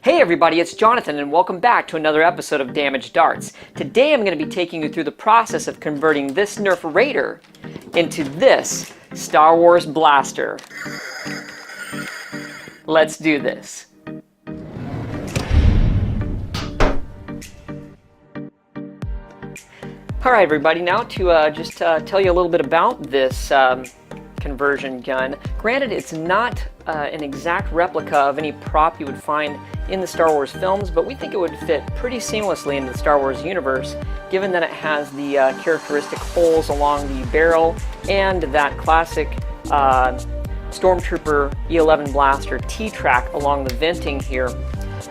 Hey everybody, it's Jonathan and welcome back to another episode of Damaged Darts. Today I'm going to be taking you through the process of converting this Nerf Raider into this Star Wars blaster. Let's do this. Alright everybody, now to just tell you a little bit about this conversion gun. Granted, it's not an exact replica of any prop you would find in the Star Wars films, but we think it would fit pretty seamlessly into the Star Wars universe, given that it has the characteristic holes along the barrel and that classic Stormtrooper E11 blaster T-track along the venting here.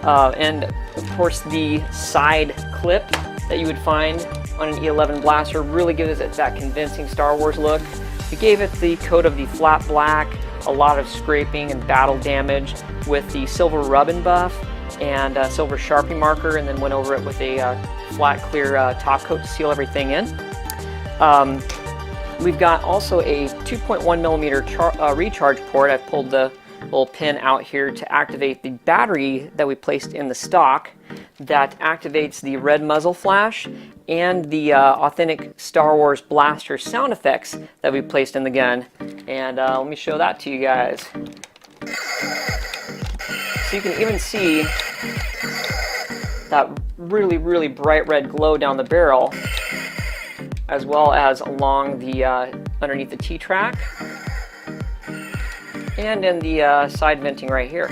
And of course the side clip that you would find on an E11 blaster really gives it that convincing Star Wars look. We gave it the coat of the flat black, a lot of scraping and battle damage with the silver rub-and buff and silver Sharpie marker, and then went over it with a flat clear top coat to seal everything in. We've got also a 2.1 millimeter recharge port. I've pulled the little pin out here to activate the battery that we placed in the stock that activates the red muzzle flash and the authentic Star Wars blaster sound effects that we placed in the gun. And let me show that to you guys. So you can even see that really bright red glow down the barrel, as well as along the underneath the T-track and in the side venting right here.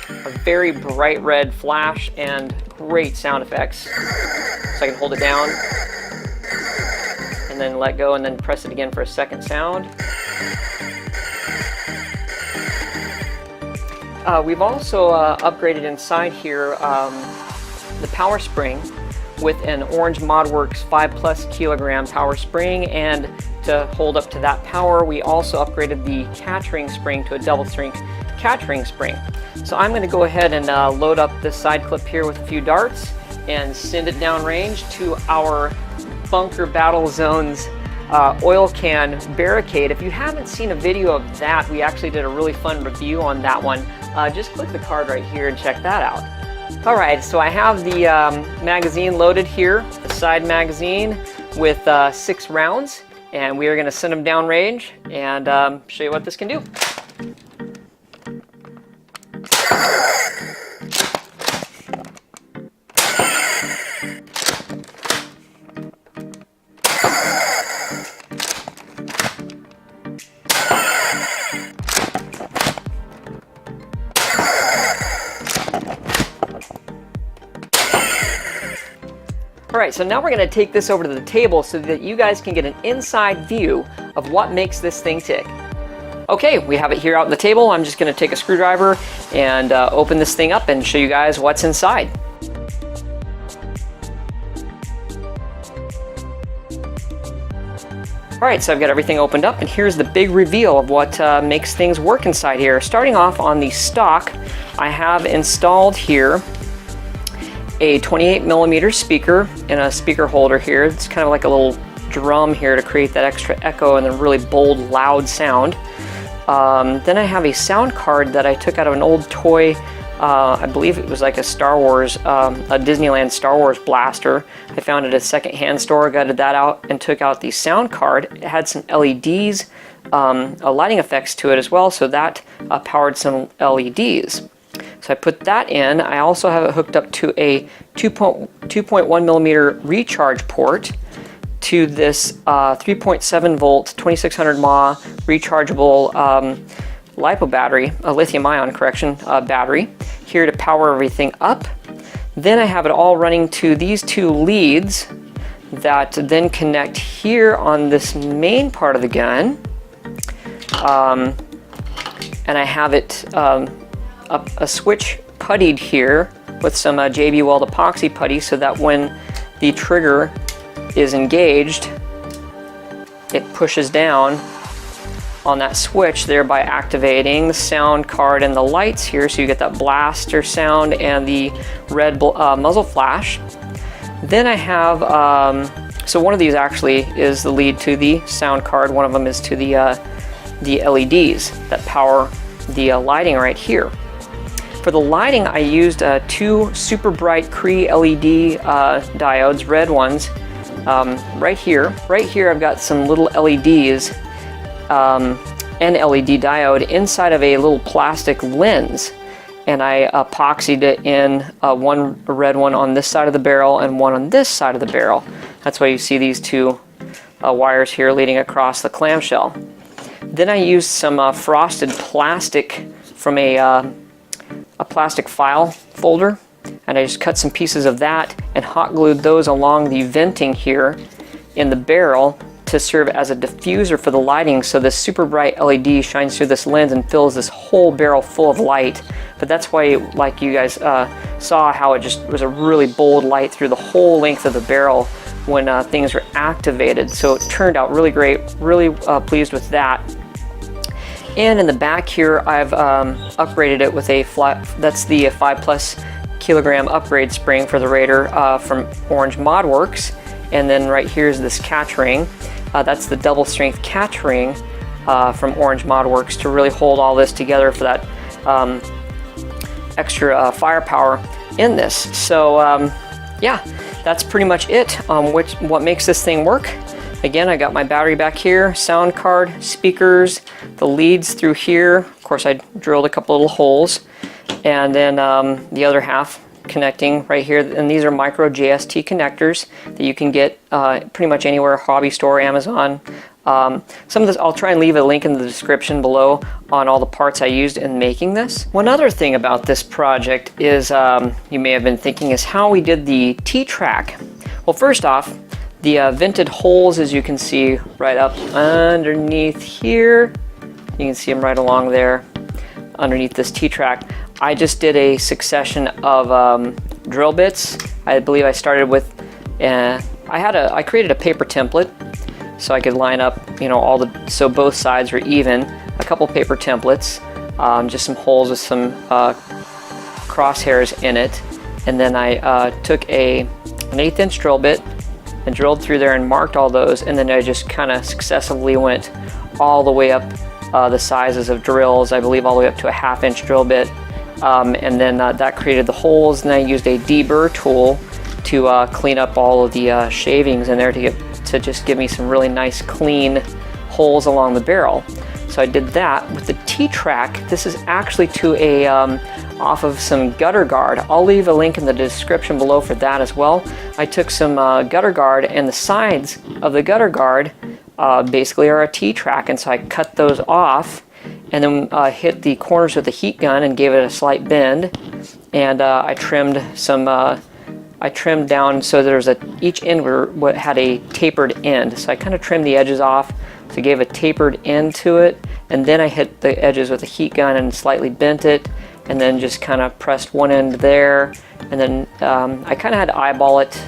A very bright red flash and great sound effects. So I can hold it down and then let go and then press it again for a second sound. We've also upgraded inside here the power spring with an orange ModWorks 5+ kilogram power spring, and to hold up to that power we also upgraded the catch ring spring to a double strength catch ring spring. So I'm going to go ahead and load up this side clip here with a few darts and send it down range to our Bunker Battle Zones oil can barricade. If you haven't seen a video of that, we actually did a really fun review on that one. Just click the card right here and check that out. Alright, so I have the magazine loaded here, the side magazine with 6 rounds, and we are going to send them down range and show you what this can do. Alright, so now we're going to take this over to the table so that you guys can get an inside view of what makes this thing tick. Okay, we have it here out on the table. I'm just going to take a screwdriver and open this thing up and show you guys what's inside. Alright, so I've got everything opened up, and here's the big reveal of what makes things work inside here. Starting off on the stock, I have installed here a 28 millimeter speaker and a speaker holder here. It's kind of like a little drum here to create that extra echo and a really bold, loud sound. Then I have a sound card that I took out of an old toy. I believe it was like a Star Wars, a Disneyland Star Wars blaster. I found it at a second-hand store, gutted that out, and took out the sound card. It had some LEDs, lighting effects to it as well, so that powered some LEDs. So I put that in. I also have it hooked up to a 2.1 millimeter recharge port to this 3.7 volt 2600 mAh rechargeable LiPo battery, a lithium-ion battery, here to power everything up. Then I have it all running to these 2 leads that then connect here on this main part of the gun. And I have it a switch puttied here with some JB Weld epoxy putty, so that when the trigger is engaged, it pushes down on that switch, thereby activating the sound card and the lights here, so you get that blaster sound and the red muzzle flash. Then I have, so one of these actually is the lead to the sound card, one of them is to the LEDs that power the lighting right here. For the lighting, I used two super bright Cree LED diodes, red ones. Right here I've got some little LEDs, an LED diode inside of a little plastic lens, and I epoxied it in one red one on this side of the barrel and one on this side of the barrel. That's why you see these two wires here leading across the clamshell. Then I used some frosted plastic from a plastic file folder, and I just cut some pieces of that and hot glued those along the venting here in the barrel to serve as a diffuser for the lighting, so this super bright LED shines through this lens and fills this whole barrel full of light. But that's why, like you guys saw, how it just was a really bold light through the whole length of the barrel when things were activated. So it turned out really great, really pleased with that. And in the back here, I've upgraded it with a that's the 5+ kilogram upgrade spring for the Raider from Orange ModWorks. And then right here is this catch ring. That's the double strength catch ring from Orange ModWorks to really hold all this together for that extra firepower in this. So yeah, that's pretty much it. What makes this thing work? Again, I got my battery back here, sound card, speakers, the leads through here. Of course, I drilled a couple little holes, and then the other half connecting right here. And these are micro JST connectors that you can get pretty much anywhere, hobby store, Amazon. Some of this, I'll try and leave a link in the description below on all the parts I used in making this. One other thing about this project is, you may have been thinking, is how we did the T-track. Well, first off, the vented holes, as you can see right up underneath here, you can see them right along there underneath this T-track. I just did a succession of drill bits. I believe I started with, I created a paper template so I could line up, you know, so both sides were even. A couple paper templates, just some holes with some crosshairs in it, and then I took an 1/8 inch drill bit and drilled through there and marked all those, and then I just kind of successively went all the way up the sizes of drills, I believe all the way up to a 1/2 inch drill bit, and then that created the holes, and I used a De-bur tool to clean up all of the shavings in there to just give me some really nice clean holes along the barrel. So I did that with the T-track. This is actually to a off of some gutter guard. I'll leave a link in the description below for that as well. I took some gutter guard, and the sides of the gutter guard basically are a T-track, and so I cut those off and then hit the corners with a heat gun and gave it a slight bend, and I trimmed some I trimmed down so there's each end had a tapered end, so I kind of trimmed the edges off, so gave a tapered end to it, and then I hit the edges with a heat gun and slightly bent it, and then just kind of pressed one end there, and then I kind of had to eyeball it.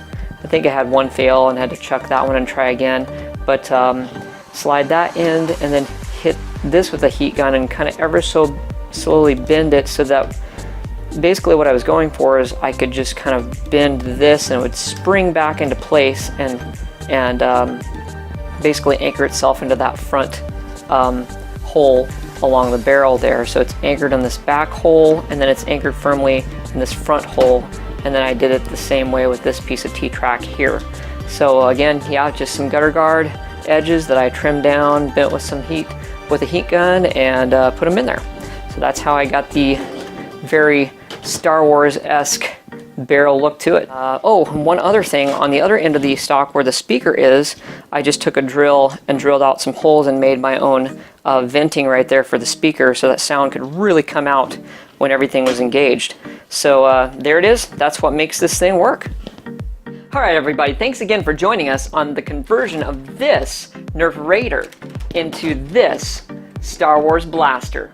I think I had one fail and had to chuck that one and try again, but slide that end and then hit this with a heat gun and kind of ever so slowly bend it, so that basically what I was going for is I could just kind of bend this and it would spring back into place and basically anchor itself into that front hole along the barrel there. So it's anchored in this back hole, and then it's anchored firmly in this front hole, and then I did it the same way with this piece of T-track here. So again, yeah, just some gutter guard edges that I trimmed down, bent with some heat with a heat gun, and put them in there. So that's how I got the very Star Wars-esque barrel look to it. Oh, one other thing, on the other end of the stock where the speaker is, I just took a drill and drilled out some holes and made my own venting right there for the speaker, so that sound could really come out when everything was engaged. So there it is. That's what makes this thing work. Alright everybody, thanks again for joining us on the conversion of this Nerf Raider into this Star Wars Blaster.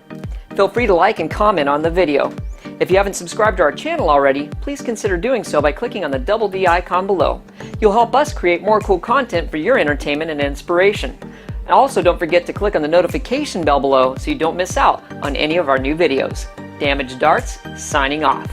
Feel free to like and comment on the video. If you haven't subscribed to our channel already, please consider doing so by clicking on the double D icon below. You'll help us create more cool content for your entertainment and inspiration. And also don't forget to click on the notification bell below so you don't miss out on any of our new videos. Damaged Darts, signing off.